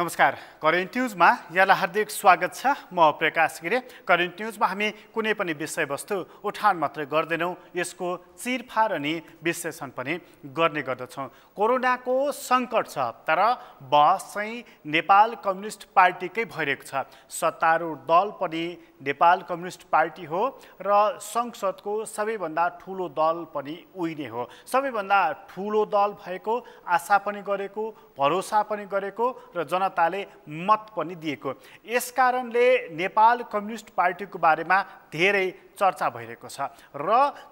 नमस्कार, करेन्ट न्यूजमा यहाँलाई हार्दिक स्वागत छ। म प्रकाश गिरे। करेन्ट न्यूजमा हामी कुनै पनि विषयवस्तु उठान मात्रै गर्दैनौँ, यसको चिरफार अनि विश्लेषण पनि गर्ने गर्दछौँ। कोरोनाको सङ्कट छ, तर बहस चाहिँ नेपाल कम्युनिस्ट पार्टीकै भइरहेको छ। सत्तारूढ दल पनि नेपाल कम्युनिस्ट पार्टी हो र संसदको सबैभन्दा ठुलो दल पनि उही नै हो। सबैभन्दा ठुलो दल भएको आशा पनि गरेको, भरोसा पनि गरेको र जनताले मत पनि दिएको। यसकारणले नेपाल कम्युनिस्ट पार्टीको बारेमा धेरै चर्चा भइरहेको छ र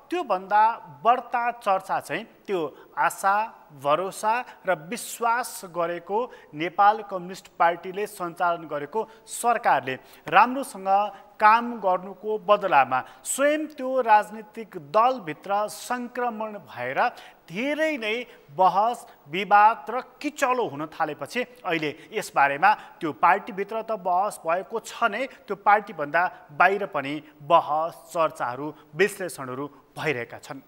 त्योभन्दा बढ्ता चर्चा चाहिँ त्यो आशा, भरोसा र विश्वास गरेको नेपाल कम्युनिस्ट पार्टीले सञ्चालन गरेको सरकारले राम्रोसँग काम गर्नुको बदलामा स्वयं त्यो राजनीतिक दलभित्र सङ्क्रमण भएर धेरै नै बहस, विवाद र किचलो हुन थालेपछि अहिले यसबारेमा त्यो पार्टीभित्र त बहस भएको छ नै, त्यो पार्टीभन्दा बाहिर पनि बहस, चर्चाहरू, विश्लेषणहरू भइरहेका छन्।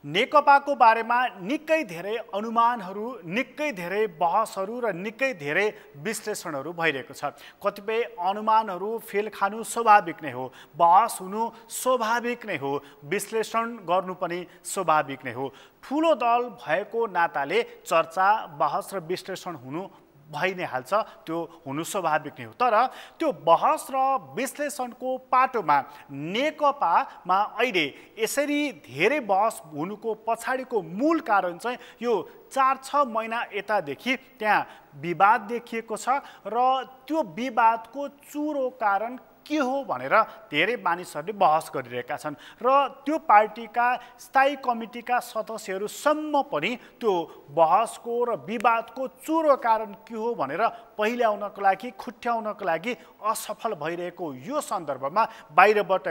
नेकपाको बारेमा निकै धेरै अनुमानहरू, निकै धेरै बहसहरू र निकै धेरै विश्लेषणहरू भइरहेको छ। कतिपय अनुमानहरू फेल खानु स्वाभाविक नै हो, बहस हुनु स्वाभाविक नै हो, विश्लेषण गर्नु पनि स्वाभाविक नै हो। ठुलो दल भएको नाताले चर्चा, बहस र विश्लेषण हुनु भइ नै हाल्छ, त्यो हुनु स्वाभाविक नै हो। तर त्यो बहस र विश्लेषणको पाटोमा नेकपामा अहिले यसरी धेरै बहस हुनुको पछाडिको मूल कारण चाहिँ यो 4-6 महिना यतादेखि त्यहाँ विवाद देखिएको छ र त्यो विवादको चुरो कारण के हो भनेर धेरै मानिसहरूले बहस गरिरहेका छन् र त्यो पार्टीका स्थायी कमिटीका सदस्यहरूसम्म पनि त्यो बहसको र विवादको चुरो कारण के हो भनेर पहिल्याउनको लागि, खुट्याउनको लागि असफल भइरहेको यो सन्दर्भमा बाहिरबाट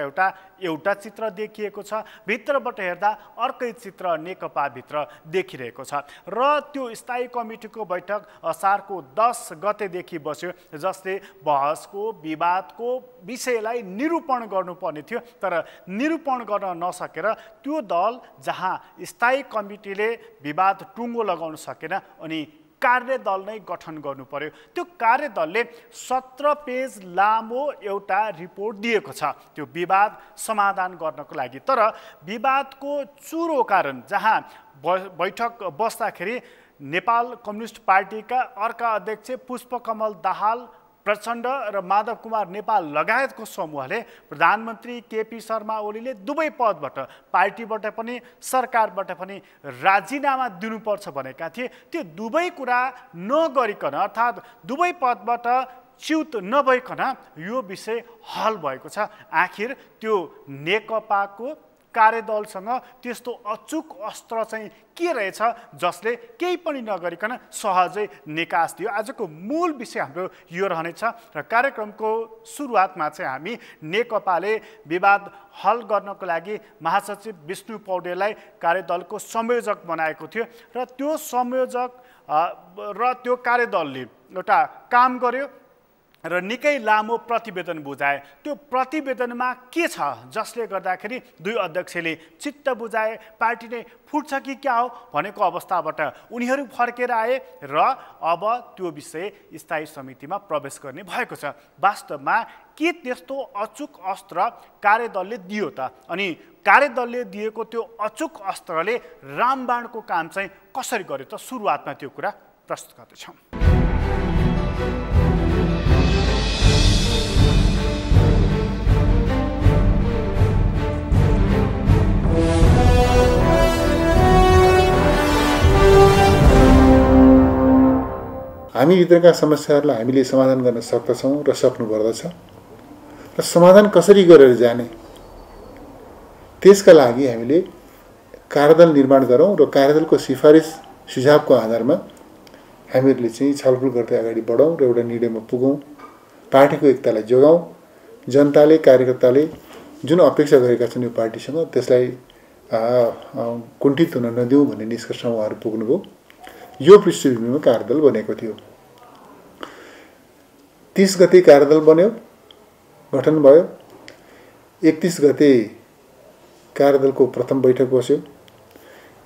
एउटा चित्र देखिएको छ, भित्रबाट हेर्दा अर्कै चित्र नेकपाभित्र देखिरहेको छ र त्यो स्थायी कमिटीको बैठक असारको 10 गतेदेखि बस्यो, जसले बहसको, विवादको विषयलाई निरूपण गर्नुपर्ने थियो, तर निरूपण गर्न नसकेर त्यो दल जहाँ स्थायी कमिटीले विवाद टुङ्गो लगाउन सकेन अनि कार्यदल नै गठन गर्नु पर्यो। त्यो कार्यदलले 17 पेज लामो एउटा रिपोर्ट दिएको छ त्यो विवाद समाधान गर्नको लागि। तर विवादको चुरो कारण जहाँ बैठक बस्दाखेरि नेपाल कम्युनिस्ट पार्टीका अर्का अध्यक्ष पुष्पकमल दाहाल प्रचण्ड र माधव कुमार नेपाल लगायतको समूहले प्रधानमन्त्री केपी शर्मा ओलीले दुवै पदबाट, पार्टीबाट पनि सरकारबाट पनि राजीनामा दिनुपर्छ भनेका थिए। त्यो दुवै कुरा नगरिकन, अर्थात् दुवै पदबाट च्युत नभइकन यो विषय हल भएको छ। आखिर त्यो नेकपाको कार्यदलसँग त्यस्तो अचुक अस्त्र चाहिँ के रहेछ जसले केही पनि नगरिकन सहजै निकास दियो? आजको मूल विषय हाम्रो यो रहनेछ र कार्यक्रमको सुरुवातमा चाहिँ हामी नेकपाले विवाद हल गर्नको लागि महासचिव विष्णु पौडेललाई कार्यदलको संयोजक बनाएको थियो र त्यो संयोजक र त्यो कार्यदलले एउटा काम गर्यो र निकै लामो प्रतिवेदन बुझाए। त्यो प्रतिवेदनमा के छ जसले गर्दाखेरि दुई अध्यक्षले चित्त बुझाए, पार्टी नै फुट्छ कि क्या हो भनेको अवस्थाबाट उनीहरू फर्केर आए र अब त्यो विषय स्थायी समितिमा प्रवेश गर्ने भएको छ। वास्तवमा के त्यस्तो अचुक अस्त्र कार्यदलले दियो त? अनि कार्यदलले दिएको त्यो अचुक अस्त्रले रामबाणको काम चाहिँ कसरी गर्यो त? सुरुवातमा त्यो कुरा प्रस्तुत गर्दैछौँ। हामीभित्रका समस्याहरूलाई हामीले समाधान गर्न सक्दछौँ र सक्नुपर्दछ र समाधान कसरी गरेर जाने, त्यसका लागि हामीले कार्यदल निर्माण गरौँ र कार्यदलको सिफारिस सुझावको आधारमा हामीहरूले चाहिँ छलफल गर्दै अगाडि बढौँ र एउटा निर्णयमा पुगौँ। पार्टीको एकतालाई जोगाउँ। जनताले, कार्यकर्ताले जुन अपेक्षा गरेका छन् यो पार्टीसँग त्यसलाई कुण्ठित हुन नदिउँ भन्ने निष्कर्षमा उहाँहरू पुग्नुभयो। यो पृष्ठभूमिमा कार्यदल बनेको थियो। 30 गते कार्यदल बन्यो, गठन भयो। 31 गते कार्यदलको प्रथम बैठक बस्यो।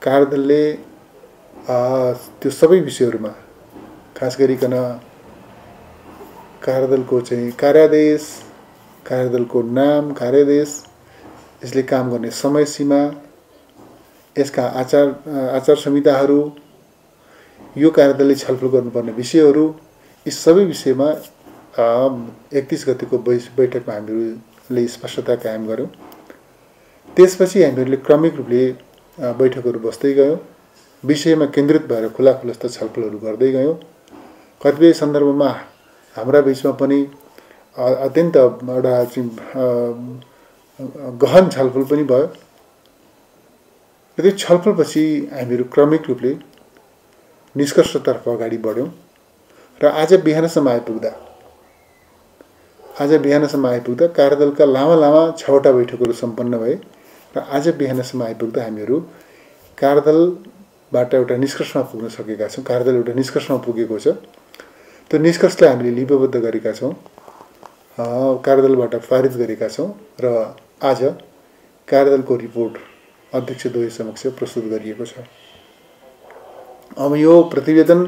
कार्यदलले त्यो सबै विषयहरूमा खास गरिकन कार्यदलको चाहिँ कार्यादेश, कार्यदलको नाम, कार्यादेश, यसले काम गर्ने समय सीमा, यसका आचार संहिताहरू, यो कार्यदलले छलफल गर्नुपर्ने विषयहरू, यी सबै विषयमा 31 गतेको बैठकमा हामीहरूले स्पष्टता कायम गऱ्यौँ। त्यसपछि हामीहरूले क्रमिक रूपले बैठकहरू बस्दै गयौँ, विषयमा केन्द्रित भएर खुलाखुलस्त छलफलहरू गर्दै गयौँ। कतिपय सन्दर्भमा हाम्रा बिचमा पनि अत्यन्त एउटा गहन छलफल पनि भयो। त्यो छलफलपछि हामीहरू क्रमिक रूपले निष्कर्षतर्फ अगाडि बढ्यौँ र आज बिहानसम्म आइपुग्दा कार्यदलका लामा 6वटा बैठकहरू सम्पन्न भए र आज बिहानसम्म आइपुग्दा हामीहरू कार्यदलबाट एउटा निष्कर्षमा पुग्न सकेका छौँ। कार्यदल एउटा निष्कर्षमा पुगेको छ। त्यो निष्कर्षलाई हामीले लिपिबद्ध गरेका छौँ, कार्यदलबाट पारित गरेका छौँ र आज कार्यदलको रिपोर्ट अध्यक्षद्वय समक्ष प्रस्तुत गरिएको छ। अब यो प्रतिवेदन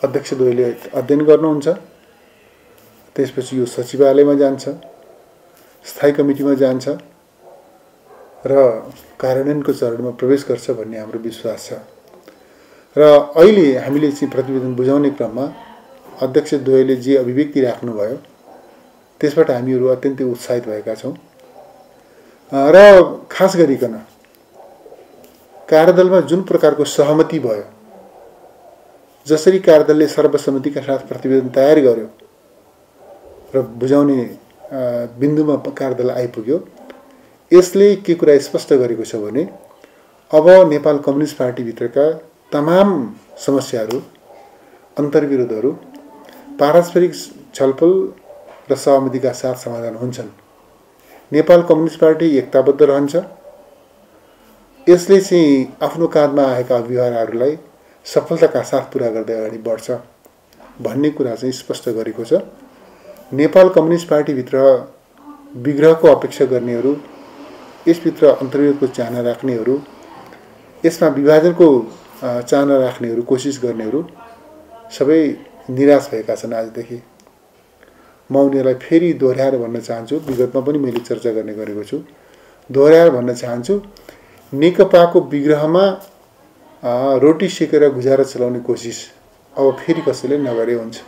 अध्यक्षद्वयले अध्ययन गर्नुहुन्छ, त्यसपछि यो सचिवालयमा जान्छ, स्थायी कमिटीमा जान्छ र कार्यान्वयनको चरणमा प्रवेश गर्छ भन्ने हाम्रो विश्वास छ। र अहिले हामीले चाहिँ प्रतिवेदन बुझाउने क्रममा अध्यक्षद्वयले जे अभिव्यक्ति राख्नुभयो त्यसबाट हामीहरू अत्यन्तै उत्साहित भएका छौँ र खास गरिकन कार्यदलमा जुन प्रकारको सहमति भयो, जसरी कार्यदलले सर्वसम्मतिका साथ प्रतिवेदन तयार गर्यो र बुझाउने बिन्दुमा कार्यदल आइपुग्यो, यसले के कुरा स्पष्ट गरेको छ भने अब नेपाल कम्युनिस्ट पार्टीभित्रका तमाम समस्याहरू, अन्तर्विरोधहरू पारस्परिक छलफल र सहमतिका साथ समाधान हुन्छन्। नेपाल कम्युनिस्ट पार्टी एकताबद्ध रहन्छ। यसले चाहिँ आफ्नो काँधमा आएका अभियानहरूलाई सफलताका साथ पुरा गर्दै अगाडि बढ्छ भन्ने कुरा चाहिँ स्पष्ट गरेको छ। नेपाल कम्युनिस्ट पार्टीभित्र विग्रहको अपेक्षा गर्नेहरू, यसभित्र अन्तर्विरोधको चाहना राख्नेहरू, यसमा विभाजनको चाहना राख्नेहरू, कोसिस गर्नेहरू सबै निराश भएका छन् आजदेखि। म उनीहरूलाई फेरि दोहोऱ्याएर भन्न चाहन्छु, विगतमा पनि मैले चर्चा गर्ने गरेको छु, दोहोऱ्याएर भन्न चाहन्छु, नेकपाको विग्रहमा रोटी सेकेर गुजारा चलाउने कोसिस अब फेरि कसैले नगरे हुन्छ।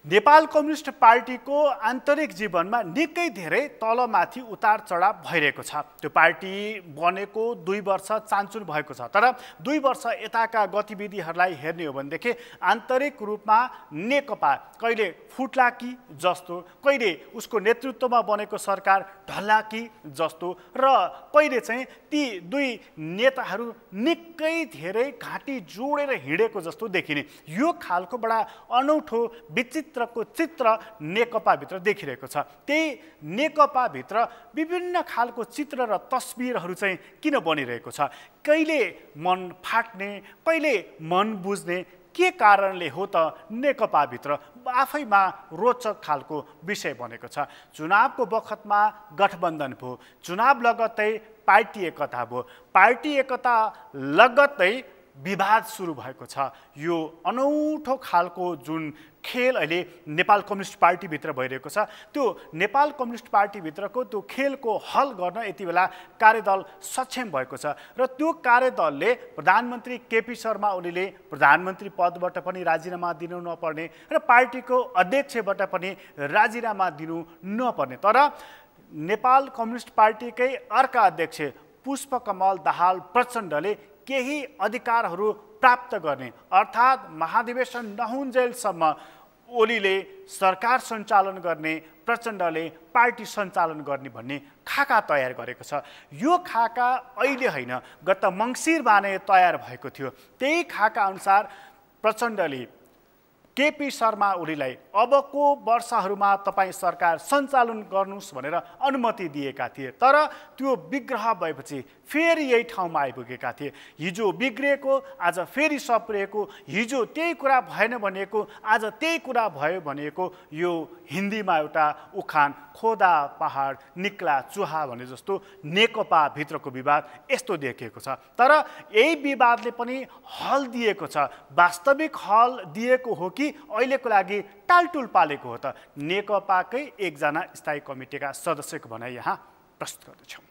नेपाल कम्युनिस्ट पार्टीको आन्तरिक जीवनमा निकै धेरै तलमाथि उतार चढाव भइरहेको छ। त्यो पार्टी बनेको 2 वर्ष चान्चुर भएको छ, तर 2 वर्ष यताका गतिविधिहरूलाई हेर्ने हो भनेदेखि आन्तरिक रूपमा नेकपा कहिले फुट्ला कि जस्तो, कहिले उसको नेतृत्वमा बनेको सरकार ढल्ला कि जस्तो र कहिले चाहिँ ती 2 नेताहरू निकै धेरै घाँटी जोडेर हिँडेको जस्तो देखिने यो खालको बडा अनौठो विचित्र को चित्र नेकपाभित्र देखिरहेको छ। त्यही नेकपाभित्र विभिन्न खालको चित्र र तस्बिरहरू चाहिँ किन बनिरहेको छ? कहिले मन फाट्ने, कहिले मन बुझ्ने, के कारणले हो त नेकपाभित्र आफैमा रोचक खालको विषय बनेको छ। चुनावको बखतमा गठबन्धन भयो, चुनाव लगत्तै पार्टी एकता भयो, पार्टी एकता लगत्तै विवाद सुरु भएको छ। यो अनौठो खालको जुन खेल अहिले नेपाल कम्युनिस्ट पार्टीभित्र भइरहेको छ, त्यो नेपाल कम्युनिस्ट पार्टीभित्रको त्यो खेलको हल गर्न यति बेला कार्यदल सक्षम भएको छ र त्यो कार्यदलले प्रधानमन्त्री केपी शर्मा ओलीले प्रधानमन्त्री पदबाट पनि राजीनामा दिनु नपर्ने र पार्टीको अध्यक्षबाट पनि राजीनामा दिनु नपर्ने, तर नेपाल कम्युनिस्ट पार्टीकै अर्का अध्यक्ष पुष्पकमल दाहाल प्रचण्डले केही अधिकारहरू प्राप्त गर्ने, अर्थात् महाधिवेशन नहुन्जेलसम्म ओलीले सरकार सञ्चालन गर्ने, प्रचण्डले पार्टी सञ्चालन गर्ने भन्ने खाका तयार गरेको छ। यो खाका अहिले होइन, गत मङ्सिरमा नै तयार भएको थियो। त्यही खाका अनुसार प्रचण्डले केपी शर्मा ओलीलाई अबको वर्षहरूमा तपाईँ सरकार सञ्चालन गर्नुहोस् भनेर अनुमति दिएका थिए। तर त्यो विग्रह भएपछि फेरि यही ठाउँमा आइपुगेका थिए। हिजो बिग्रिएको आज फेरि सप्रिएको, हिजो त्यही कुरा भएन भनेको आज त्यही कुरा भयो भनेको यो हिन्दीमा एउटा उखान खोदा पहाड निक्ला चुहा भने जस्तो नेकपा भित्रको विवाद यस्तो देखिएको छ। तर यही विवादले पनि हल दिएको छ। वास्तविक हल दिएको हो कि अहिलेको लागि टालटुल पालेको हो त? नेकपाकै एकजना स्थायी कमिटीका सदस्यको भनाइ यहाँ प्रस्तुत गर्दछौँ।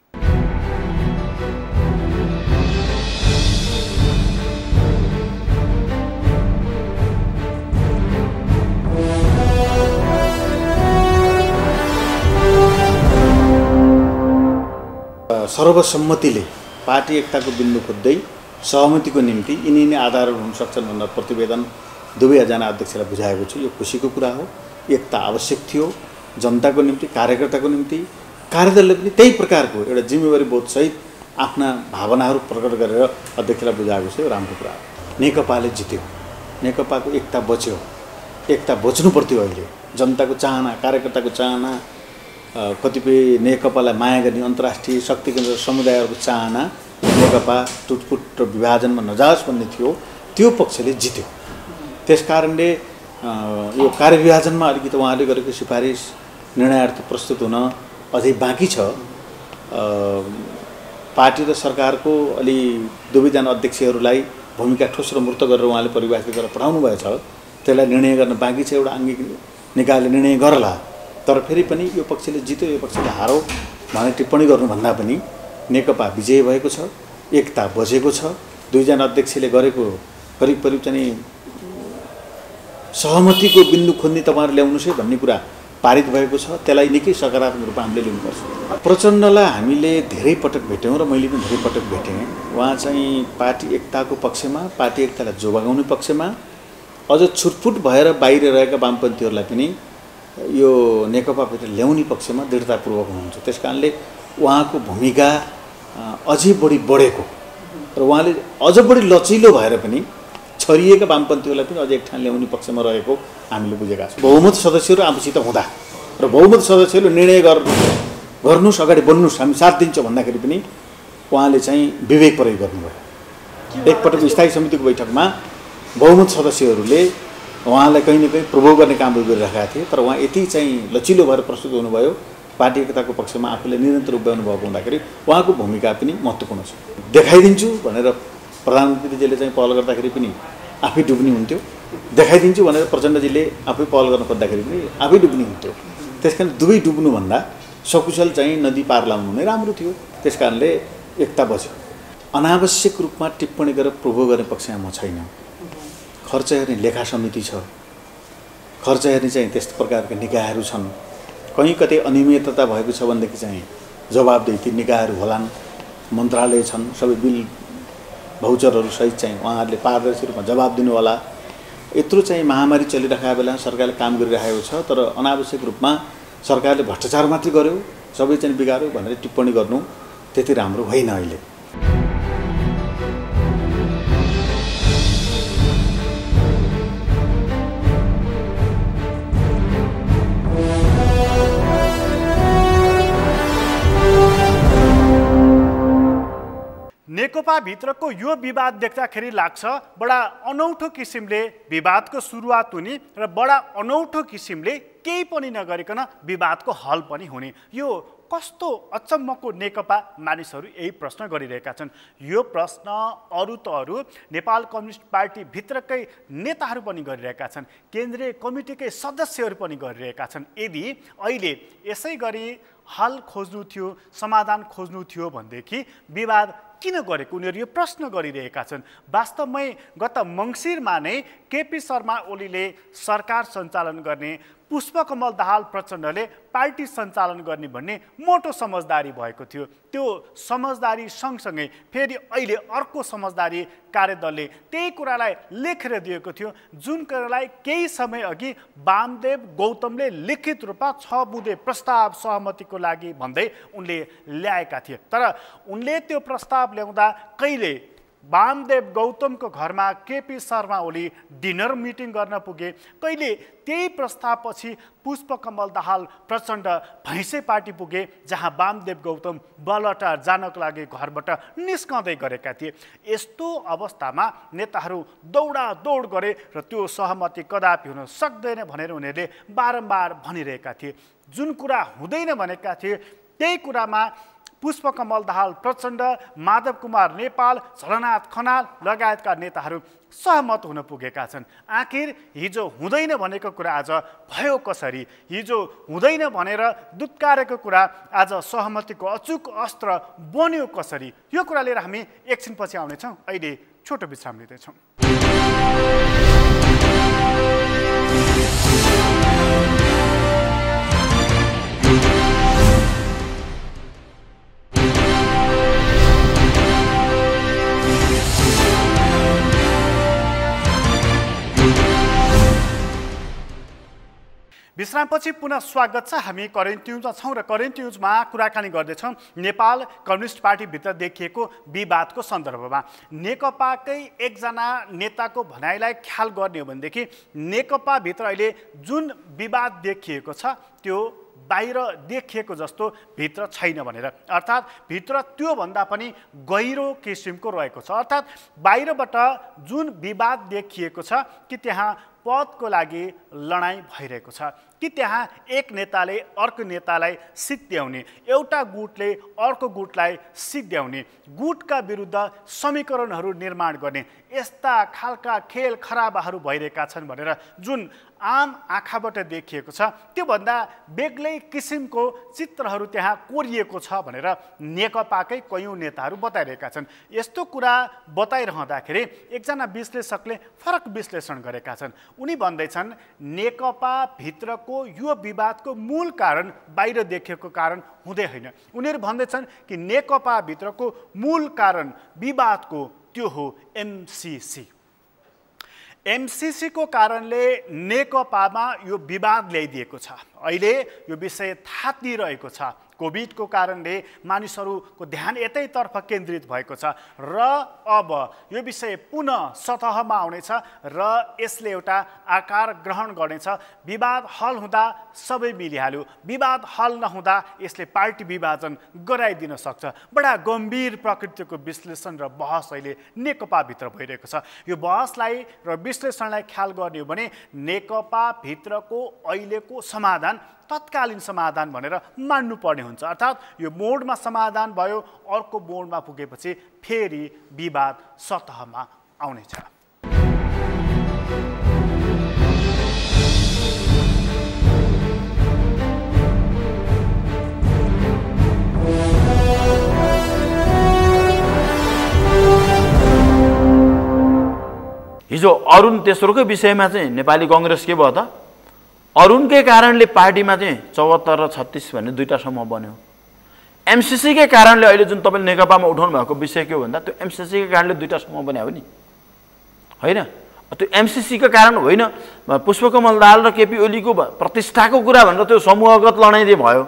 सर्वसम्मतिले पार्टी एकताको बिन्दु खोज्दै सहमतिको निम्ति यिनी आधारहरू हुन सक्छन् भनेर प्रतिवेदन दुवैजना अध्यक्षलाई बुझाएको छु। यो खुसीको कुरा हो। एकता आवश्यक थियो जनताको निम्ति, कार्यकर्ताको निम्ति। कार्यदलले पनि त्यही प्रकारको एउटा जिम्मेवारी बोधसहित आफ्ना भावनाहरू प्रकट गरेर अध्यक्षलाई बुझाएको छ। यो राम्रो कुरा हो। नेकपाले जित्यो, नेकपाको एकता बच्यो। एकता बच्नु पर्थ्यो। अहिले जनताको चाहना, कार्यकर्ताको चाहना, कतिपय नेकपालाई माया गर्ने अन्तर्राष्ट्रिय शक्ति केन्द्र समुदायहरूको चाहना नेकपा टुटफुट र विभाजनमा नजाओस् भन्ने थियो। त्यो पक्षले जित्यो। त्यसकारणले यो कार्यविभाजनमा अलिकति उहाँले गरेको सिफारिस निर्णयार्थ प्रस्तुत हुन अझै बाँकी छ। पार्टी र सरकारको अलि दुवैजना अध्यक्षहरूलाई भूमिका ठोस र मूर्त गरेर उहाँले परिभाषित गरेर पठाउनु भएछ। त्यसलाई निर्णय गर्न बाँकी छ। एउटा आङ्गिक निकायले निर्णय गरला। तर फेरि पनि यो पक्षले जित्यो, यो पक्षले हारो भनेर टिप्पणी गर्नुभन्दा पनि नेकपा विजय भएको छ, एकता बजेको छ। दुईजना अध्यक्षले गरेको करिब चाहिँ सहमतिको बिन्दु खोज्ने तपाईँहरू ल्याउनुहोस् है भन्ने कुरा पारित भएको छ। त्यसलाई निकै सकारात्मक रूपमा हामीले लिनुपर्छ। प्रचण्डलाई हामीले धेरै पटक भेट्यौँ र मैले पनि धेरै पटक भेटेँ। उहाँ चाहिँ पार्टी एकताको पक्षमा, पार्टी एकतालाई जोगाउने पक्षमा, अझ छुटफुट भएर बाहिर रहेका वामपन्थीहरूलाई पनि यो नेकपाभित्र ल्याउने पक्षमा दृढतापूर्वक हुनुहुन्छ। त्यस कारणले उहाँको भूमिका अझै बढी बढेको र उहाँले अझ बढी लचिलो भएर पनि छरिएका वामपन्थीहरूलाई पनि अझ एक ठाउँ ल्याउने पक्षमा रहेको हामीले बुझेका छौँ। बहुमत सदस्यहरू आफूसित हुँदा र बहुमत सदस्यहरूले निर्णय गर्नुहोस्, अगाडि बढ्नुहोस्, हामी साथ दिन्छौँ भन्दाखेरि पनि उहाँले चाहिँ विवेक प्रयोग गर्नुभयो। एकपटक स्थायी समितिको बैठकमा बहुमत सदस्यहरूले उहाँलाई कहीँ न कहीँ प्रभोग गर्ने कामहरू गरिरहेका थिए। तर उहाँ यति चाहिँ लचिलो भएर प्रस्तुत हुनुभयो। पार्टी एकताको पक्षमा आफूले निरन्तर उभ्याउनु भएको हुँदाखेरि उहाँको भूमिका पनि महत्त्वपूर्ण छ। देखाइदिन्छु भनेर प्रधानमन्त्रीजीले चाहिँ पहल गर्दाखेरि पनि आफै डुब्ने हुन्थ्यो। देखाइदिन्छु भनेर प्रचण्डजीले आफै पहल गर्न खोज्दाखेरि पनि आफै डुब्ने हुन्थ्यो। त्यसकारण दुवै डुब्नुभन्दा सकुशल चाहिँ नदी पार लाउनु नै राम्रो थियो। त्यसकारणले एकता बज्यो। अनावश्यक रूपमा टिप्पणी गरेर प्रभोग गर्ने पक्षमा म छैन। खर्च हेर्ने लेखा समिति छ, खर्च हेर्ने चाहिँ त्यस्तो प्रकारका निकायहरू छन्। कहीँ कतै अनियमितता भएको छ भनेदेखि चाहिँ जवाबदेही निकायहरू होलान्, मन्त्रालय छन्, सबै बिल भौचरहरू सहित चाहिँ उहाँहरूले पारदर्शी रूपमा जवाब दिनु होला। यत्रो चाहिँ महामारी चलिरहेका बेला सरकारले काम गरिरहेको छ। तर अनावश्यक रूपमा सरकारले भ्रष्टाचार मात्रै गर्यो, सबै चाहिँ बिगार्यो भनेर टिप्पणी गर्नु त्यति राम्रो होइन। अहिले नेकपा भित्रको यो विवाद देख्दाखेरि लाग्छ बडा अनौठो किसिमले विवादको सुरुवात हुने र बडा अनौठो किसिमले केही पनि नगरिकन विवादको हल पनि हुने। यो कस्तो अचम्मको नेकपा मानिसहरू यही प्रश्न गरिरहेका छन्। यो प्रश्न अरू त अरू नेपाल कम्युनिस्ट पार्टी भित्रकै नेताहरू पनि गरिरहेका छन्, केन्द्रीय कमिटीकै सदस्यहरू पनि गरिरहेका छन्। यदि अहिले यसै गरी हल खोज्नु थियो, समाधान खोज्नु थियो भनेदेखि विवाद किन गरेको उनीहरू यो प्रश्न गरिरहेका छन्। वास्तवमै गत मङ्सिरमा नै केपी शर्मा ओलीले सरकार सञ्चालन गर्ने, पुष्पकमल दाहाल प्रचण्डले पार्टी सञ्चालन गर्ने भन्ने मोटो समझदारी भएको थियो। त्यो समझदारी सँगसँगै फेरि अहिले अर्को समझदारी कार्यदलले त्यही कुरालाई लेखेर दिएको थियो, जुन कुरालाई केही समय अघि वामदेव गौतमले लिखित रूपमा 6 बुँदे प्रस्ताव सहमतिको लागि भन्दै उनले ल्याएका थिए। तर उनले त्यो प्रस्ताव ल्याउँदा कहिले वामदेव गौतमको घरमा केपी शर्मा ओली डिनर मिटिङ गर्न पुगे। कहिले त्यही प्रस्तावपछि पुष्पकमल दाहाल प्रचण्ड भैँसे पार्टी पुगे, जहाँ वामदेव गौतम बलटार जानको लागि घरबाट निस्कँदै गरेका थिए। यस्तो अवस्थामा नेताहरू दौडादौड गरे र त्यो सहमति कदापि हुन सक्दैन भनेर उनीहरूले बारम्बार भनिरहेका थिए। जुन कुरा हुँदैन भनेका थिए त्यही कुरामा पुष्पकमल दाहाल प्रचण्ड, माधव कुमार नेपाल, झलनाथ खनाल लगायतका नेताहरू सहमत हुन पुगेका छन्। आखिर हिजो हुँदैन भनेको कुरा आज भयो कसरी? हिजो हुँदैन भनेर दुत्कारेको कुरा आज सहमतिको अचुक अस्त्र बन्यो कसरी? यो कुरा लिएर हामी एकछिनपछि आउनेछौँ। अहिले छोटो विश्राम लिँदैछौँ। विश्रामपछि पुनः स्वागत छ। हामी करेन्ट न्युजमा छौँ र करेन्ट न्युजमा कुराकानी गर्दैछौँ नेपाल कम्युनिस्ट पार्टीभित्र देखिएको विवादको सन्दर्भमा। नेकपाकै एकजना नेताको भनाइलाई ख्याल गर्ने हो भनेदेखि नेकपाभित्र अहिले जुन विवाद देखिएको छ त्यो बाहिर देखिएको जस्तो भित्र छैन भनेर, अर्थात् भित्र त्योभन्दा पनि गहिरो किसिमको रहेको छ। अर्थात् बाहिरबाट जुन विवाद देखिएको छ कि त्यहाँ पदको लागि लडाइँ भइरहेको छ, कि त्यहाँ एक नेताले अर्को नेतालाई सिद्ध्याउने, एउटा गुटले अर्को गुटलाई सिद्ध्याउने, गुटका विरुद्ध समीकरणहरू निर्माण गर्ने, यस्ता खालका खेल खराबाहरू भइरहेका छन् भनेर जुन आम आँखाबाट देखिएको छ त्योभन्दा बेग्लै किसिमको चित्रहरू त्यहाँ कोरिएको छ भनेर नेकपाकै कयौँ नेताहरू बताइरहेका छन्। यस्तो कुरा बताइरहँदाखेरि एकजना विश्लेषकले फरक विश्लेषण गरेका छन्। उनी भन्दैछन् नेकपा भित्रको यो विवादको मूल कारण बाहिर देखिएको कारण हुँदै होइन। उनीहरू भन्दैछन् कि नेकपा भित्रको मूल कारण विवादको त्यो हो एमसिसी। एमसिसीको कारणले नेकपामा यो विवाद ल्याइदिएको छ। अहिले यो विषय थातिरहेको छ। कोभिडको कारणले मानिसहरूको ध्यान यतैतर्फ केन्द्रित भएको छ र अब यो विषय पुनः सतहमा आउनेछ र यसले एउटा आकार ग्रहण गर्नेछ। विवाद हल हुँदा सबै मिलिहाल्यो, विवाद हल नहुँदा यसले पार्टी विभाजन गराइदिन सक्छ। बडा गम्भीर प्रकृतिको विश्लेषण र बहस अहिले नेकपाभित्र भइरहेको छ। यो बहसलाई र विश्लेषणलाई ख्याल गर्ने हो भने नेकपाभित्रको अहिलेको समाधान तत्कालीन समाधान भनेर मान्नुपर्ने हुन्छ। अर्थात् यो मोडमा समाधान भयो, अर्को मोडमा पुगेपछि फेरि विवाद सतहमा आउनेछ। हिजो अरुण तेस्रोकै विषयमा चाहिँ नेपाली कङ्ग्रेस के भयो त? अरुणकै कारणले पार्टीमा चाहिँ 74 र 36 भन्ने दुईटा समूह बन्यो। एमसिसीकै कारणले अहिले जुन तपाईँले नेकपामा उठाउनु भएको विषय के हो भन्दा त्यो एमसिसीकै कारणले दुईटा समूह बन्यो नि होइन? त्यो एमसिसीको कारण होइन, पुष्पकमल दाहाल र केपी ओलीको प्रतिष्ठाको कुरा भनेर त्यो समूहगत लडाइँदै भयो।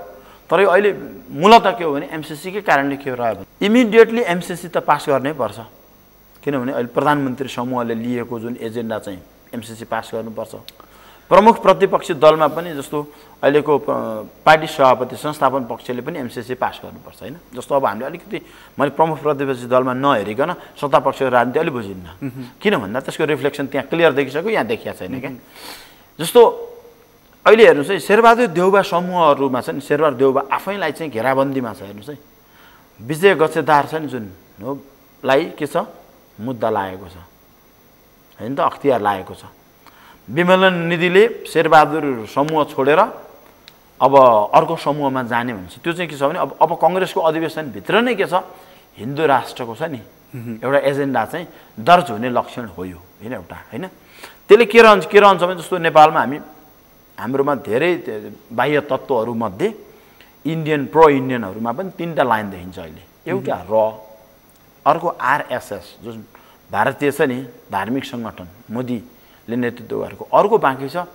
तर अहिले मूलतः के हो भने एमसिसीकै कारणले के रह्यो भने इमिडिएटली एमसिसी त पास गर्नै पर्छ, किनभने अहिले प्रधानमन्त्री समूहले लिएको जुन एजेन्डा चाहिँ एमसिसी पास गर्नुपर्छ। प्रमुख प्रतिपक्षी दलमा पनि जस्तो अहिलेको पार्टी सभापति संस्थापन पक्षले पनि एमसिसी पास गर्नुपर्छ होइन? जस्तो अब हामीले अलिकति मैले प्रमुख प्रतिपक्षी दलमा नहेरिकन सत्तापक्षको राजनीति अलिक बुझिन्न, किन भन्दा त्यसको रिफ्लेक्सन त्यहाँ क्लियर देखिसक्यो, यहाँ देखिया छैन क्या। जस्तो अहिले हेर्नुहोस् है, शेरबहादुर देउबा समूहहरूमा छ नि, शेरबहादुर देउबा आफैलाई चाहिँ घेराबन्दीमा छ। हेर्नुहोस् है, विजय गच्छेदार छ नि जुन हो लाई के छ मुद्दा लागेको छ होइन त, अख्तियार लागेको छ। विमलन निधिले शेरबहादुर समूह छोडेर अब अर्को समूहमा जाने भन्छ। त्यो चाहिँ के छ भने अब कङ्ग्रेसको अधिवेशनभित्र नै के छ, हिन्दू राष्ट्रको छ नि एउटा एजेन्डा चाहिँ दर्ज हुने लक्षण हो यो होइन एउटा होइन? त्यसले के रहन्छ भने जस्तो नेपालमा हाम्रोमा धेरै बाह्य तत्त्वहरूमध्ये इन्डियन प्रो इन्डियनहरूमा पनि 3टा लाइन देखिन्छ अहिले। एउटा र, अर्को आरएसएस जुन भारतीय छ नि धार्मिक सङ्गठन मोदीले नेतृत्व गरेको, अर्को बाँकी छ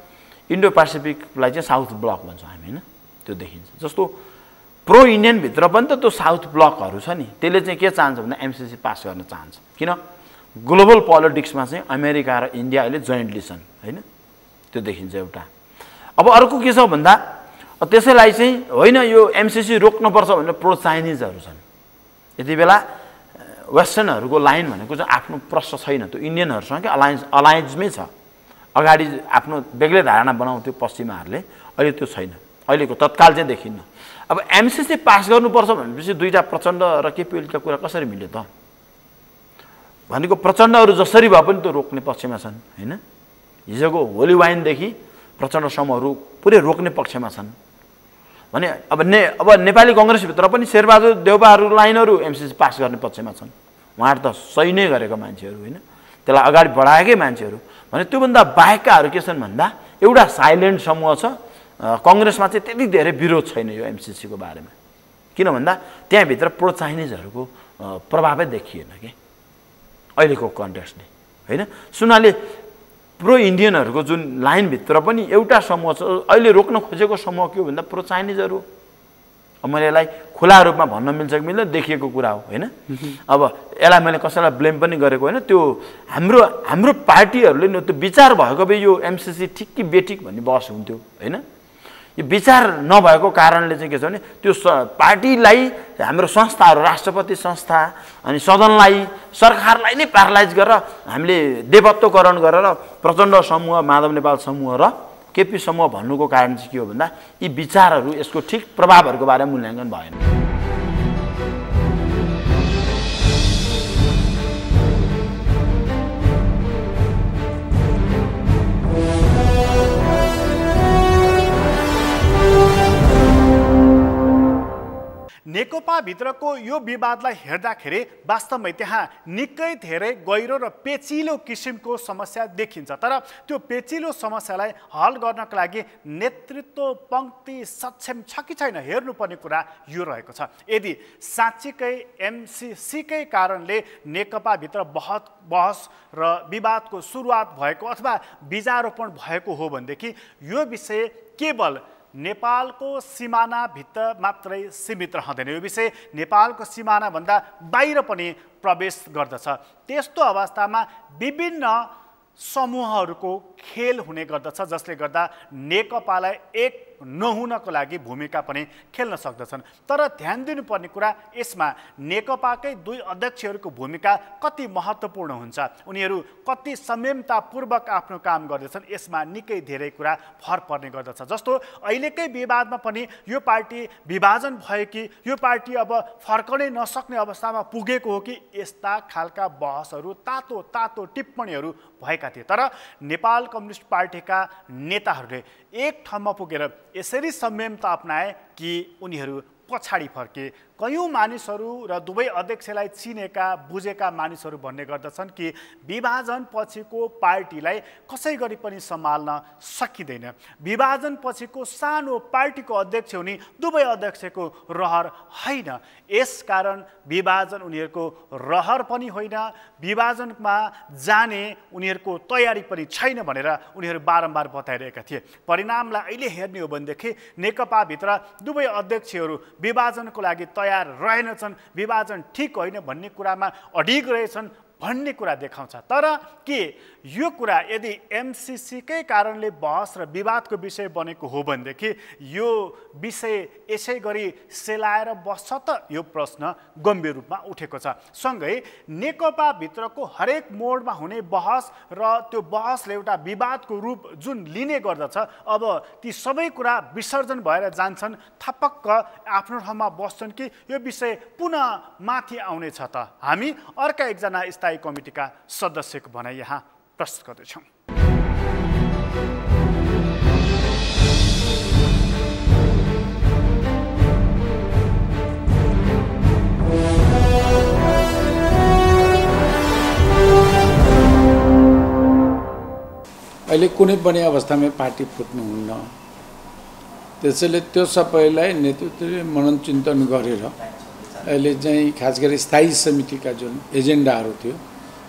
इन्डो पेसिफिकलाई चाहिँ साउथ ब्लक भन्छौँ हामी होइन? त्यो देखिन्छ। जस्तो प्रो इन्डियनभित्र पनि त त्यो साउथ ब्लकहरू छ नि, त्यसले चाहिँ के चाहन्छ भन्दा एमसिसी पास गर्न चाहन्छ। किन? ग्लोबल पोलिटिक्समा चाहिँ अमेरिका र इन्डिया अहिले जोइन्टली छन् होइन, त्यो देखिन्छ एउटा। अब अर्को के छ भन्दा त्यसैलाई चाहिँ होइन यो एमसिसी रोक्नुपर्छ भनेर प्रो चाइनिजहरू छन्। यति बेला वेस्टर्नहरूको लाइन भनेको चाहिँ आफ्नो प्रश्न छैन, त्यो इन्डियनहरूसँग अलायन्समै छ। अगाडि आफ्नो बेग्लै धारणा बनाउँथ्यो पश्चिमाहरूले, अहिले त्यो छैन, अहिलेको तत्काल चाहिँ देखिन्न। अब एमसिसी पास गर्नुपर्छ भनेपछि दुईवटा प्रचण्ड र केपी ओलीका कुरा कसरी मिल्यो त? भनेको प्रचण्डहरू जसरी भए पनि त्यो रोक्ने पक्षमा छन् होइन। हिजोको होली वाइनदेखि प्रचण्डसम्महरू पुरै रोक्ने पक्षमा छन् भने अब नेपाली कङ्ग्रेसभित्र पनि शेरबहादुर देउपाहरू लाइनहरू एमसिसी पास गर्ने पक्षमा छन्। उहाँहरू त सही नै गरेको मान्छेहरू होइन, त्यसलाई अगाडि बढाएकै मान्छेहरू। भने त्योभन्दा बाहेककाहरू के छन् भन्दा एउटा साइलेन्ट समूह छ, कङ्ग्रेसमा चाहिँ त्यति धेरै विरोध छैन यो एमसिसीको बारेमा। किन भन्दा त्यहाँभित्र प्रो चाइनिजहरूको प्रभावै देखिएन कि अहिलेको कन्टेक्स्टले होइन। सुनाले प्रो इन्डियनहरूको जुन लाइनभित्र पनि एउटा समूह छ, अहिले रोक्न खोजेको समूह के हो भन्दा प्रो चाइनिजहरू। अब मैले यसलाई खुला रूपमा भन्न मिल्छ कि मिल्दैन, देखिएको कुरा हो होइन। अब यसलाई मैले कसैलाई ब्लेम पनि गरेको होइन, त्यो हाम्रो पार्टीहरूले न त्यो विचार भएको भए यो एमसिसी ठिक कि बेठिक भन्ने बहस हुन्थ्यो होइन। यो विचार नभएको कारणले चाहिँ के छ भने त्यो पार्टीलाई हाम्रो संस्थाहरू, राष्ट्रपति संस्था अनि सदनलाई, सरकारलाई नै प्यारालाइज गरेर हामीले देवत्वकरण गरेर प्रचण्ड समूह, माधव नेपाल समूह र केपी समूह भन्नुको कारण चाहिँ के हो भन्दा यी विचारहरू, यसको ठिक प्रभावहरूको बारेमा मूल्याङ्कन भएन। नेकपाभित्रको यो विवादलाई हेर्दाखेरि वास्तवमै त्यहाँ निकै धेरै गहिरो र पेचिलो किसिमको समस्या देखिन्छ। तर त्यो पेचिलो समस्यालाई हल गर्नका लागि नेतृत्व पङ्क्ति सक्षम छ कि छैन हेर्नुपर्ने कुरा यो रहेको छ। यदि साँच्चीकै एमसिसीकै कारणले नेकपाभित्र बहस र विवादको सुरुवात भएको अथवा बीजारोपण भएको हो भनेदेखि यो विषय केवल नेपालको सिमानाभित्र मात्रै सीमित रहँदैन, यो विषय नेपालको सिमानाभन्दा बाहिर पनि प्रवेश गर्दछ। त्यस्तो अवस्थामा विभिन्न समूहहरूको खेल हुने गर्दछ, जसले गर्दा नेकपालाई एक नहुनको लागि भूमिका पनि खेल्न सक्दछन्। तर ध्यान दिनुपर्ने कुरा यसमा नेकपाकै दुई अध्यक्षहरूको भूमिका कति महत्त्वपूर्ण हुन्छ, उनीहरू कति संयमतापूर्वक आफ्नो काम गर्दछन्, यसमा निकै धेरै कुरा भर पर्ने गर्दछ। जस्तो अहिलेकै विवादमा पनि यो पार्टी विभाजन भयो कि यो पार्टी अब फर्कनै नसक्ने अवस्थामा पुगेको हो कि, यस्ता खालका बहसहरू, तातो तातो टिप्पणीहरू भएका थिए। तर नेपाल कम्युनिस्ट पार्टीका नेताहरूले एक ठाउँमा पुगेर यसरी संयमता अपनाए कि उनीहरू पछाडि फर्के। कयौं मानिसहरू र दुवै अध्यक्षलाई चिनेका बुझेका मानिसहरू भन्ने गर्दछन् कि विभाजन पछिको पार्टीलाई कसै गरी पनि सम्हाल्न सकिँदैन। विभाजन पछिको सानो पार्टीको अध्यक्ष हुने दुवै अध्यक्षको रहर होइन, यसकारण विभाजन उनीहरूको रहर पनि होइन, विभाजनमा जाने उनीहरूको तयारी पनि छैन भनेर उनीहरू बारम्बार बताइरहेका थिए। परिणामलाई अहिले हेर्ने हो भनेदेखि नेकपाभित्र दुवै अध्यक्षहरू विभाजनको लागि तयार रहेनछन्, विभाजन ठिक होइन भन्ने कुरामा अडिग रहेछन् भन्ने कुरा देखाउँछ। तर के यो कुरा यदि एमसिसीकै कारणले बहस र विवादको विषय बनेको हो भनेदेखि यो विषय यसै गरी सेलाएर बस्छ त, यो प्रश्न गम्भीर रूपमा उठेको छ। सँगै नेकपाभित्रको हरेक मोडमा हुने बहस र त्यो बहसले एउटा विवादको रूप जुन लिने गर्दछ, अब ती सबै कुरा विसर्जन भएर जान्छन्, थपक्क आफ्नो ठाउँमा बस्छन् कि यो विषय पुनः माथि आउनेछ त। हामी अर्का एकजना स्थायी कमिटीका सदस्यको भनाइ यहाँ प्रस्तुत गर्दैछौँ। अहिले कुनै पनि अवस्थामा पार्टी फुट्नुहुन्न, त्यसैले त्यो सबैलाई नेतृत्वले मनन चिन्तन गरेर अहिले चाहिँ खास गरी स्थायी समितिका जुन एजेन्डाहरू थियो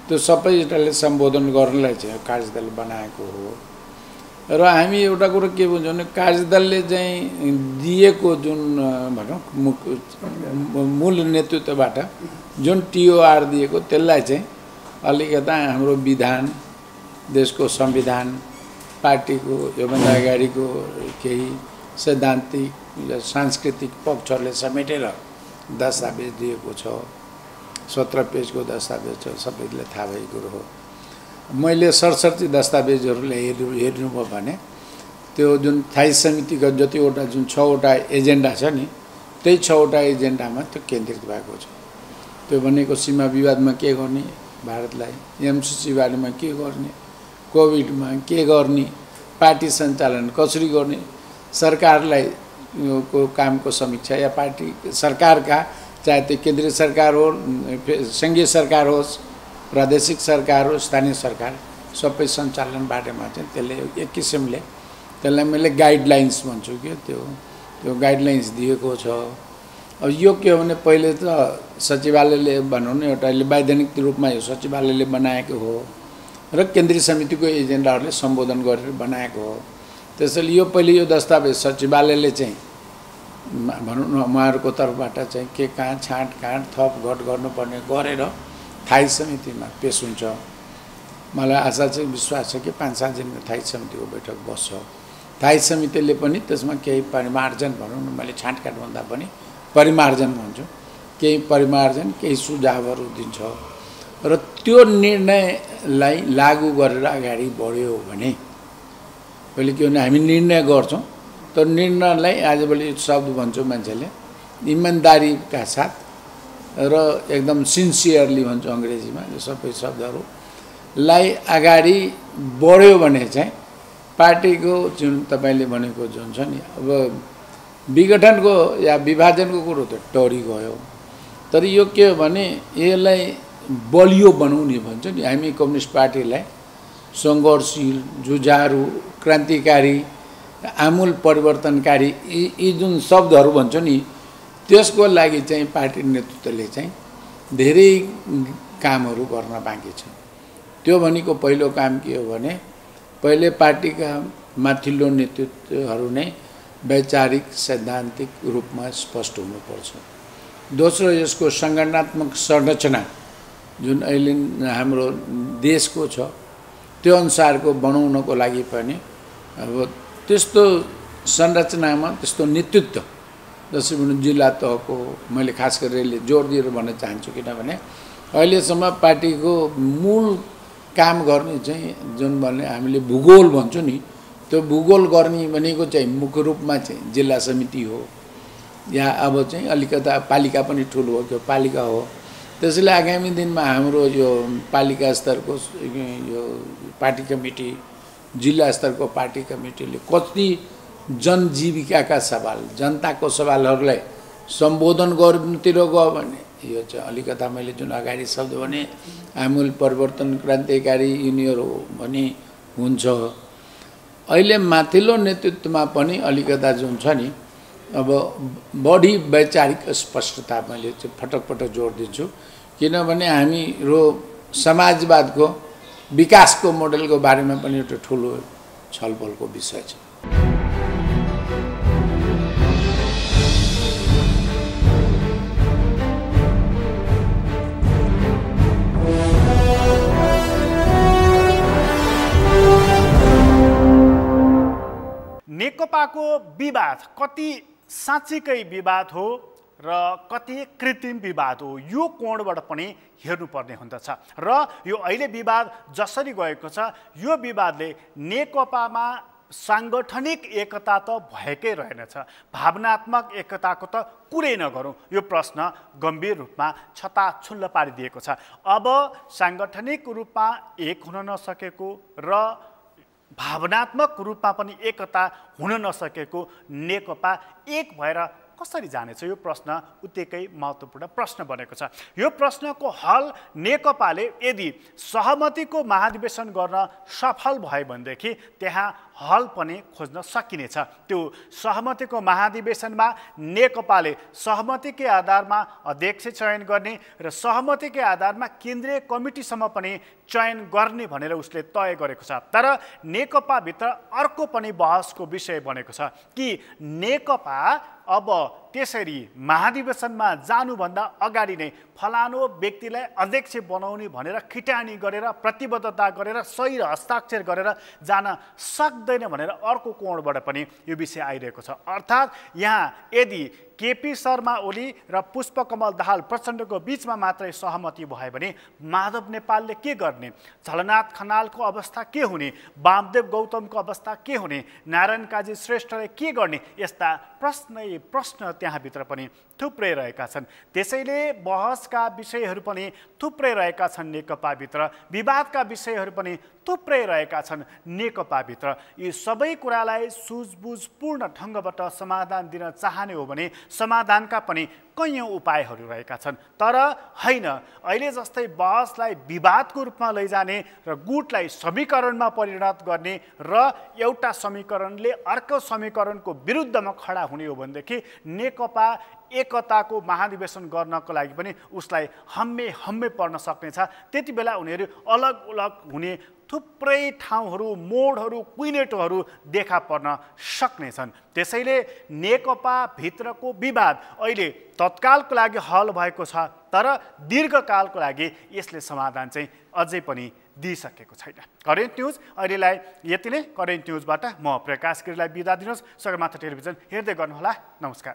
त्यो सबैजनाले सम्बोधन गर्नलाई चाहिँ कार्यदल बनाएको हो। र हामी एउटा कुरो के भन्छौँ भने कार्यदलले चाहिँ दिएको जुन भनौँ मूल नेतृत्वबाट जुन टिओआर दिएको त्यसलाई चाहिँ अलिकता हाम्रो विधान, देशको संविधान, पार्टीको योभन्दा अगाडिको केही सैद्धान्तिक सांस्कृतिक पक्षहरूले समेटेर दस्तावेज दिएको छ। 17 पेजको दस्तावेज छ, सबैले थाहा भएको कुरो हो। मैले सरसर्ती दस्तावेजहरूलाई हेर्नुभयो भने त्यो जुन स्थायी समितिको जतिवटा जुन 6वटा एजेन्डा छ नि, त्यही 6वटा एजेन्डामा त्यो केन्द्रित भएको छ। त्यो भनेको सीमा विवादमा के गर्ने भारतलाई, एमसिसी बारेमा के गर्ने, कोभिडमा के गर्ने, पार्टी सञ्चालन कसरी गर्ने, सरकारलाई को कामको समीक्षा या पार्टी सरकारका चाहे त्यो केन्द्रीय सरकार हो, सङ्घीय सरकार होस्, प्रादेशिक सरकार हो, स्थानीय सरकार, सबै सञ्चालन बारेमा चाहिँ त्यसले एक किसिमले त्यसलाई मैले गाइडलाइन्स भन्छु कि त्यो गाइडलाइन्स दिएको छ। अब यो के हो भने पहिले त सचिवालयले भनौँ न एउटा वैधानिक रूपमा यो सचिवालयले बनाएको हो र केन्द्रीय समितिको एजेन्डाहरूले सम्बोधन गरेर बनाएको हो। त्यसैले यो पहिले यो दस्तावेज सचिवालयले चाहिँ भनौँ न उहाँहरूको तर्फबाट चाहिँ के कहाँ छाँटकाँट थप घट गर्नुपर्ने गरेर स्थायी समितिमा पेश हुन्छ। मलाई आशा चाहिँ विश्वास छ कि 5-7 दिनमा स्थायी समितिको बैठक बस्छ। स्थायी समितिले पनि त्यसमा केही परिमार्जन भनौँ न, मैले छाँटकाँट भन्दा पनि परिमार्जन भन्छु, केही परिमार्जन केही सुझावहरू दिन्छ र त्यो निर्णयलाई लागू गरेर अगाडि बढ्यो भने पहिले के भने हामी निर्णय गर्छौँ, तर निर्णयलाई आजभोलि शब्द भन्छौँ मान्छेले इमान्दारीका साथ र एकदम सिन्सियरली भन्छ अङ्ग्रेजीमा, यो सबै शब्दहरूलाई अगाडि बढ्यो भने चाहिँ पार्टीको जुन तपाईँले भनेको जुन छ नि, अब विघटनको या विभाजनको कुरो त टरिगयो, तर यो के हो भने यसलाई बलियो बनाउने भन्छ नि। हामी कम्युनिस्ट पार्टीलाई सङ्घर्षशील, जुझारु, क्रान्तिकारी, आमूल परिवर्तनकारी यी जुन शब्दहरू भन्छ नि, त्यसको लागि चाहिँ पार्टी नेतृत्वले चाहिँ धेरै कामहरू गर्न बाँकी छ। त्यो भनेको पहिलो काम के हो भने पहिले पार्टीका माथिल्लो नेतृत्वहरू नै वैचारिक सैद्धान्तिक रूपमा स्पष्ट हुनुपर्छ। दोस्रो, यसको सङ्गठनात्मक संरचना जुन अहिले हाम्रो देशको छ त्यो अनुसारको बनाउनको लागि पनि अब त्यस्तो संरचनामा त्यस्तो नेतृत्व, जसरी भनौँ जिल्ला तहको, मैले खास गरेर जोड दिएर भन्न चाहन्छु किनभने अहिलेसम्म पार्टीको मूल काम गर्ने चाहिँ जुन भने हामीले भूगोल भन्छौँ नि, त्यो भूगोल गर्ने भनेको चाहिँ मुख्य रूपमा चाहिँ जिल्ला समिति हो या अब चाहिँ अलिकता पालिका पनि ठुलो हो, त्यो पालिका हो। त्यसैले आगामी दिनमा हाम्रो यो पालिका स्तरको यो पार्टी कमिटी, जिल्ला स्तरको पार्टी कमिटीले कति जनजीविकाका सवाल, जनताको सवालहरूलाई सम्बोधन गर्नुतिर गयो भने यो चाहिँ अलिकता मैले जुन अगाडि शब्द भने आमूल परिवर्तन क्रान्तिकारी यिनीहरू भने हुन्छ। अहिले माथिल्लो नेतृत्वमा पनि अलिकता जुन छ नि, अब बढी वैचारिक स्पष्टता मैले चाहिँ पटक पटक जोड दिन्छु, किनभने हाम्रो समाजवादको विकासको मोडेलको बारेमा पनि एउटा ठुलो छलफलको विषय छ। नेकपाको विवाद कति साँच्चीकै विवाद हो र कति कृत्रिम विवाद हो, यो कोणबाट पनि हेर्नुपर्ने हुँदछ। र यो अहिले विवाद जसरी गएको छ, यो विवादले नेकपामा साङ्गठनिक एकता त भएकै रहेनछ, भावनात्मक एकताको त कुरै नगरौँ, यो प्रश्न गम्भीर रूपमा छताछुल्ल पारिदिएको छ। अब साङ्गठनिक रूपमा एक हुन नसकेको र भावनात्मक रूपमा पनि एकता हुन नसकेको नेकपा एक भएर कसरी जानेछ यो प्रश्न उत्तिकै महत्त्वपूर्ण प्रश्न बनेको छ। यो प्रश्नको हल नेकपाले यदि सहमतिको महाधिवेशन गर्न सफल भयो भनेदेखि त्यहाँ हल पनि खोज्न सकिनेछ। त्यो सहमतिको महाधिवेशनमा नेकपाले सहमतिकै आधारमा अध्यक्ष चयन गर्ने र सहमतिकै आधारमा केन्द्रीय कमिटीसम्म पनि चयन गर्ने भनेर उसले तय गरेको छ। तर नेकपाभित्र अर्को पनि बहसको विषय बनेको छ कि नेकपा अब त्यसरी महाधिवेशनमा जानुभन्दा अगाडि नै फलानो व्यक्तिलाई अध्यक्ष बनाउने भनेर खिटानी गरेर प्रतिबद्धता गरेर सही र हस्ताक्षर गरेर जान सक्दैन भनेर अर्को कोणबाट पनि यो विषय आइरहेको छ। अर्थात् यहाँ यदि केपी शर्मा ओली र पुष्पकमल दाहाल प्रचण्डको बीचमा मात्रै सहमति भयो भने माधव नेपालले के गर्ने, झलनाथ खनालको अवस्था के हुने, वामदेव गौतमको अवस्था के हुने, नारायण काजी श्रेष्ठले के गर्ने, यस्ता प्रश्न त्यहाँभित्र पनि थुप्रै रहेका छन्। त्यसैले बहसका विषयहरू पनि थुप्रै रहेका छन् नेकपाभित्र, विवादका विषयहरू पनि थुप्रै रहेका छन् नेकपाभित्र। यी सबै कुरालाई सुझबुझपूर्ण ढङ्गबाट समाधान दिन चाहने हो भने समाधानका पनि कैयौँ उपायहरू रहेका छन्। तर होइन, अहिले जस्तै बहसलाई विवादको रूपमा लैजाने र गुटलाई समीकरणमा परिणत गर्ने र एउटा समीकरणले अर्को समीकरणको विरुद्धमा खडा हुने हो भनेदेखि नेकपा एकताको महाधिवेशन गर्नको लागि पनि उसलाई हम्मे पर्न सक्नेछ। त्यति बेला उनीहरू अलग अलग हुने थुप्रै ठाउँहरू, मोडहरू, कुइनेटोहरू देखा पर्न सक्नेछन्। त्यसैले नेकपा भित्रको विवाद अहिले तत्कालको लागि हल भएको छ, तर दीर्घकालको लागि यसले समाधान चाहिँ अझै पनि दिइसकेको छैन। करेन्ट न्युज अहिलेलाई यति नै। करेन्ट न्युजबाट म प्रकाश गिरीलाई बिदा दिनुहोस्। सगरमाथा टेलिभिजन हेर्दै गर्नुहोला। नमस्कार।